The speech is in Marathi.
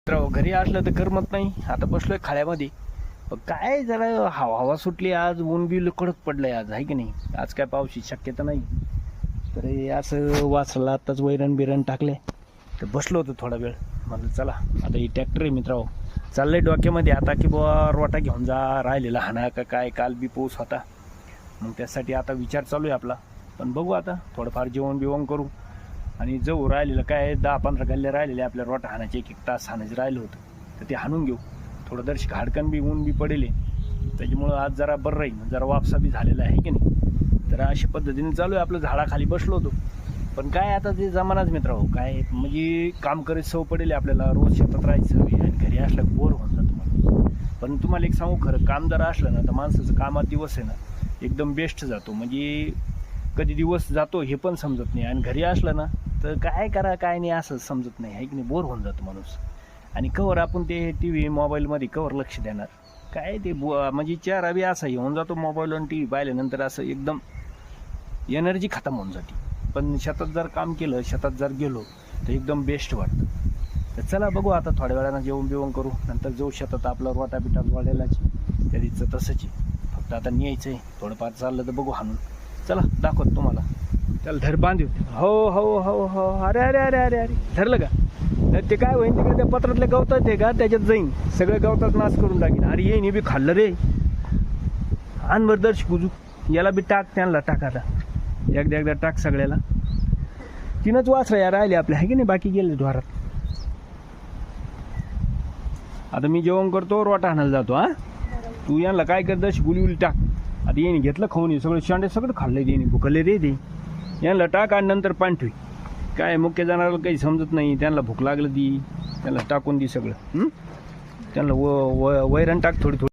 तर घरी असलं तर करमत नाही. आता बसलोय खाड्यामध्ये. पण काय जरा हवा सुटली आज. ऊन बी कडक पडलंय आज, आहे की नाही. आज काय पावसाची शक्यता नाही. तर हे असं वाचलं आताच वैरण बिरण टाकले तर बसलो होतो थोडा वेळ. म्हणलं चला आता ही ट्रॅक्टर आहे मित्रांनो, चाललंय डोक्यामध्ये आता की बुवा रोटा घेऊन जा राहिलेला हाना का काय. काल बी पाऊस होता, मग त्यासाठी आता विचार चालू आहे आपला. पण बघू आता थोडंफार जेवण बिवण करू आणि जाऊ. राहिलेलं काय 10-15 गल्ल्या राहिलेले आपल्या रोटा हाणाचे, एक तास हाणायचं राहिलं होतं तर ते हाणून घेऊ. थोडं दर्शक हाडकन बी ऊन बी पडेल त्याच्यामुळं आज जरा बरं राहील. जरा वापसा बी झालेला आहे की नाही. तर अशा पद्धतीने चालू आहे आपलं. झाडाखाली बसलो होतो. पण काय आता ते जमानाच मित्रांनो, काय म्हणजे काम करत सव पडेल आपल्याला. रोज शेतात राहायचं आणि घरी असलं बोर होऊन जातं मला. पण तुम्हाला एक सांगू खरं, काम जर असलं ना तर माणसाचं कामात दिवस आहे ना एकदम बेस्ट जातो. म्हणजे कधी दिवस जातो हे पण समजत नाही. आणि घरी असलं ना तर काय करा काय नाही असं समजत नाही, आहे की नाही. बोर होऊन जातो माणूस. आणि कवर आपण ते टी व्ही मोबाईलमध्ये कवर लक्ष देणार काय ते म्हणजे चेहरा बी असा होऊन जातो मोबाईल आणि टी व्ही पाहिल्यानंतर. असं एकदम एनर्जी खतम होऊन जाते. पण शेतात जर काम केलं, शेतात जर गेलो तर एकदम बेस्ट वाटतं. तर चला बघू आता थोड्या वेळानं जेवण बिवण करू, नंतर जाऊ शेतात. आपलं रोटा बिटा वाढायलाच त्या दिवचं तसंच आहे. फक्त आता न्यायचं आहे. थोडंफार चाललं तर बघू हाणून. चला दाखवत तुम्हाला. त्याला धर बांध हो हो हो हो. अरे अरे अरे अरे अरे धरलं का. ते काय होईन तिकडे त्या पत्रातल्या गवतात आहे का त्याच्यात जाईन सगळं गवतात नाश करून टाकीन. अरे येईन बी खाल्लं रे. आण बरं दर्श गुजू. याला बी टाक, त्यांना टाक. आता एकदा टाक सगळ्याला. तीनच वासरा राहिले आपल्या, आहे की नाही. बाकी गेले द्वारात. आता मी जेवण करतो, रोटा आणायला जातो. हा तू यांना काय कर दर्श गुली टाक. आता येणे घेतलं खाऊन सगळं शांडे सगळं खाल्लंय. येणे भुकले रे ते. यांना टाक आणि नंतर पाणी ठेवी. काय मुख्य जनावराला काही समजत नाही. त्यांना भूक लागलं ती त्यांना टाकून दे सगळं. त्यांना वैरण टाक थोडी थोडी.